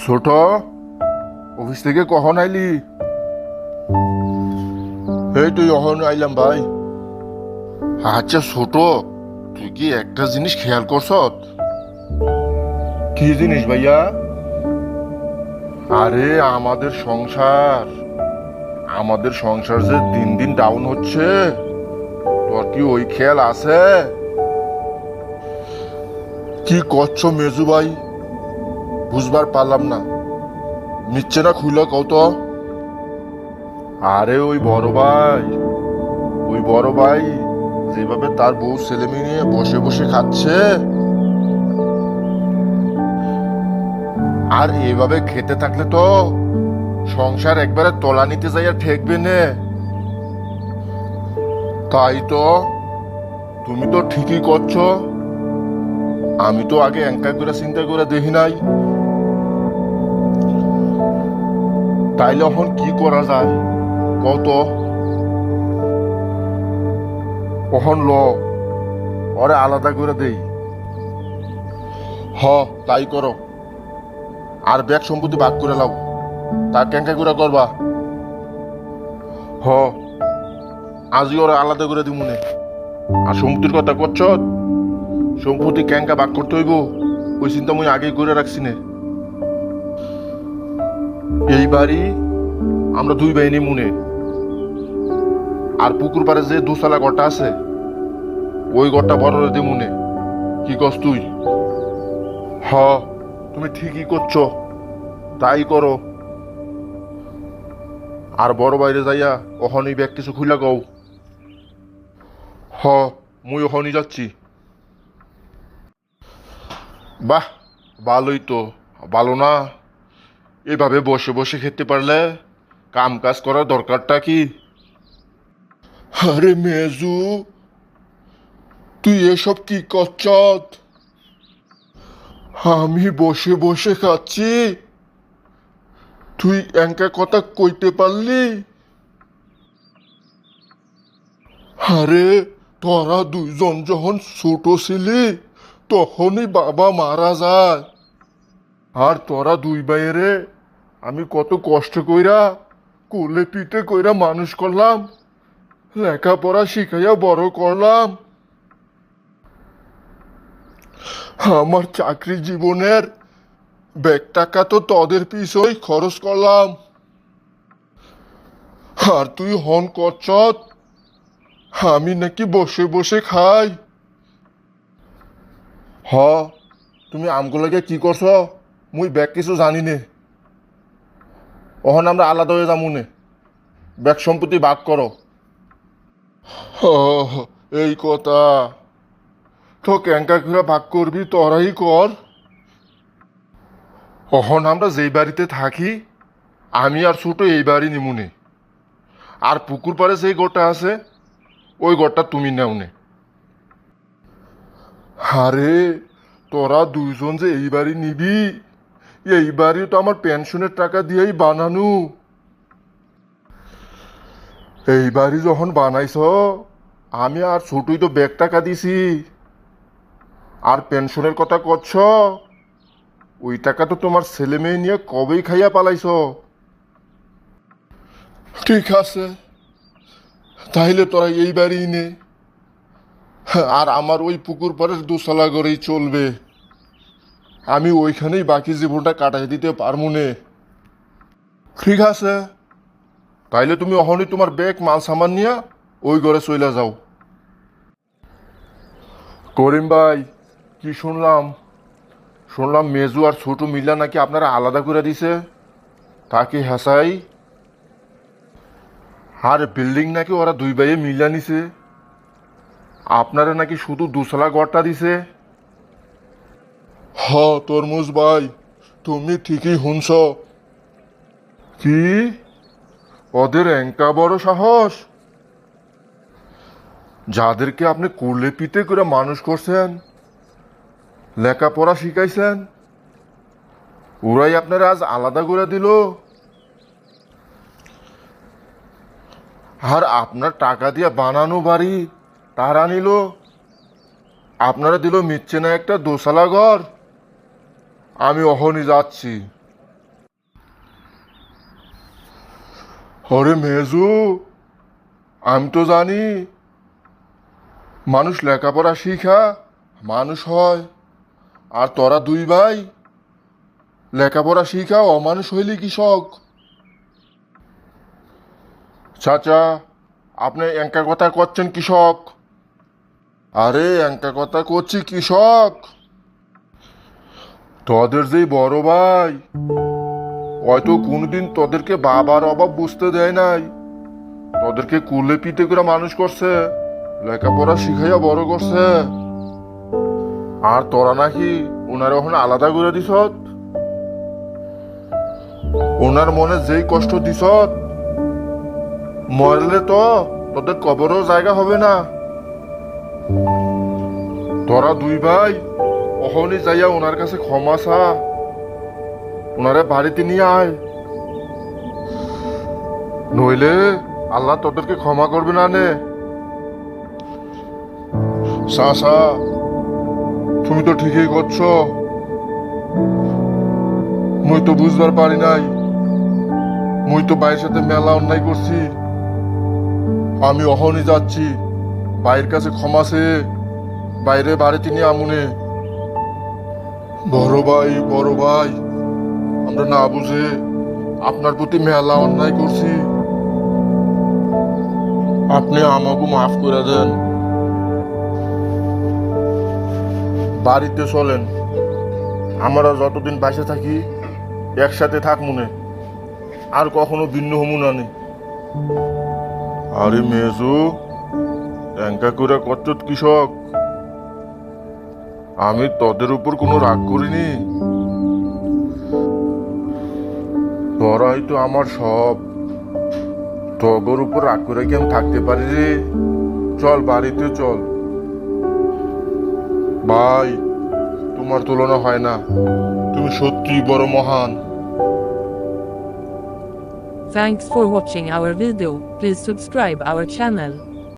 ছোট, অফিস থেকে কখন আইলি? এই তুই কখন আইলাম ভাই। আচ্ছা ছোট, তুই কি একটা জিনিস খেয়াল করছ? কি জিনিস ভাইয়া? আরে আমাদের সংসার যে দিন দিন ডাউন হচ্ছে, তোর কি ওই খেয়াল আছে? কি করছো মেজু ভাই? বুঝবার পারলাম না, নিচ্ছে না খুলে কও তো। আরে ওই বড় ভাই যেভাবে তার বউ ছেলে মেয়ে নিয়ে বসে বসে খাচ্ছে, আর এইভাবে খেতে থাকলে তো সংসার একবারে তলানিতে যাইয়া ঠেকবে নে। তাই তো, তুমি তো ঠিকই করছো। আমি তো আগে এঙ্কা করে চিন্তা করে দেখি নাই। তাইলে এখন কি করা যায় কত? কখন ওরে আলাদা করে দেই। হ, তাই করো। আর ব্যাগ সম্পত্তি ভাগ করে লাও। তা কেঙ্কা করে করবা? হ, আজই ওরা আলাদা করে দিমুনে। আর সম্পত্তির কথা করছ, সম্পত্তি কেঙ্কা ভাগ করতে হইব ওই চিন্তা মুই আগেই করে রাখছি নে। এই বাড়ি আমরা দুই বাহিনী মুনে, আর পুকুর পাড়ে যে দুসালা ঘরটা আছে ওই ঘরটা বড় দি মুনে। কি কস তুই? হ, তুমি ঠিকই করছো, তাই করো। আর বড় বাইরে যাইয়া ওখানেই ব্যাগ কিছু খুইলা কও। হ, মুই ওখানেই যাচ্ছি। বাহ, ভালোই তো। ভালো না? এভাবে বসে বসে খেতে পারলে কাম কাজ করার দরকারটা কি? আরে মেজু, তুই এসব কি করছ? আমি বসে বসে খাচ্ছি, তুই এঙ্কা কথা কইতে পারলি? আরে, তোরা দুইজন যখন ছোট ছিলি তখনই বাবা মারা যায়। আর তোরা দুই ভাইয়েরে আমি কত কষ্ট কইরা কোলে পিঠে কইরা মানুষ করলাম, লেখাপড়া শিখাইয়া বড় করলাম। আমার চাকরি জীবনের ব্যাগ টাকা তো তোদের পিছই খরচ করলাম। আর তুই হন করছত আমি নাকি বসে বসে খাই। হ, তুমি আমগুলোকে কি করছ মুই ব্যাগ কিছু জানি নে। ওহন আমরা আলাদা হয়ে যামু নে, ব্যাগ সম্পত্তি ভাগ করো। হ, এই কথা তো কেঙ্কা করে ভাগ করবি তোরাই কর। অহন আমরা যেই বাড়িতে থাকি আমি আর ছোট এই বাড়ি নিমুনে, আর পুকুর পাড়ে যেই গোটা আছে ওই গোটা তুমি নেও নে। আরে, তোরা দুইজন যে এই বাড়ি নিবি, এই বাড়ি তো আমার পেনশনের টাকা দিয়েই বানানো। এই বাড়ি যখন বানাইছ আমি আর ছোটই তো ব্যাগ টাকা দিছি। আর পেনশনের কথা করছ, ওই টাকা তো তোমার ছেলে মেয়ে নিয়ে কবেই খাইয়া পালাইছ। ঠিক আছে, তাইলে তোরা এই বাড়ি নে, আর আমার ওই পুকুর পাড়ের দুসালা করেই চলবে। আমি ওইখানেই বাকি জীবনটা কাটাই দিতে পারবো নে। ঠিক আছে, তাইলে তুমি অহনই তোমার ব্যাগ মাল সামান নিয়া ওই ঘরে চইলা যাও। করিম ভাই, কি শুনলাম? শুনলাম মেজু আর ছোট মিল্লা নাকি আপনারা আলাদা করে দিছে, তা কি হাসাই? আর বিল্ডিং নাকি ওরা দুই ভাইয়ে মিল্লা নিছে, আপনারা নাকি শুধু দুসলা ঘরটা দিছে। হ তরমুজ ভাই, তুমি ঠিকই শুনছ। কি? ওদের এঙ্কা বড় সাহস? যাদেরকে আপনি কোলে পিঠে করে মানুষ করছেন, লেখাপড়া শিখাইছেন, ওরাই আপনারা আজ আলাদা করে দিল। আর আপনার টাকা দিয়ে বানানো বাড়ি তারা নিল, আপনারা দিল মিচ্ছে না একটা দোসালা ঘর। আমি অহনি যাচ্ছি। ওরে মেজু, আমি তো জানি মানুষ লেখাপড়া শিখা মানুষ হয়, আর তোরা দুই ভাই লেখাপড়া শিখা অমানুষ হইলি কৃষক। চাচা, আপনি এঙ্কা কথা করছেন কৃষক? আরে এঙ্কা কথা করছি কৃষক। তোদের যেই বড় ভাই, হয়তো কোনোদিন তোদেরকে বাবার অভাব বুঝতে দেয় নাই, তোদেরকে কুলে পিঠে করে মানুষ করছে, লেখাপড়া শিখাইয়া বড় করছে, আর তোরা নাকি ওনার ওখানে আলাদা করে দিস। ওনার মনে যেই কষ্ট দিস, মরলে তো তোদের কবরও জায়গা হবে না। তোরা দুই ভাই অহনি যাইয়া ওনার কাছে ক্ষমা চা, ওনারে বাড়িতে নিয়ে আয়, নইলে আল্লাহ তোদেরকে ক্ষমা করবে না নে। চাচা, তুমি তো ঠিকই করছো, মুই তো বুঝবার পারি নাই, মুই তো ভাইয়ের সাথে মেলা অন্যায় করছি। আমি অহনি যাচ্ছি ভাইয়ের কাছে ক্ষমা চেয়ে বাইরে বাড়িতে নিয়ে আমুনে। বড় ভাই, আমরা না বুঝে আপনার প্রতি মেলা অন্যায় করছি, আপনি আমাকে মাফ করে দেন। বাড়িতে চলেন, আমরা যতদিন বাইসে থাকি একসাথে থাক মনে, আর কখনো ভিন্ন হমু না নি। আরে মেজু, এঙ্কা করে কচ্ছত কৃষক, আমি তোদের উপর কোনো রাগ করিনি। তোরাই তো আমার সব, তোর উপর রাগ করে কি আমি থাকতে পারি রে? চল বাড়িতে চল। ভাই, তোমার তুলনা হয় না, তুমি সত্যি বড় মহান। Thanks for watching our video. Please subscribe our channel.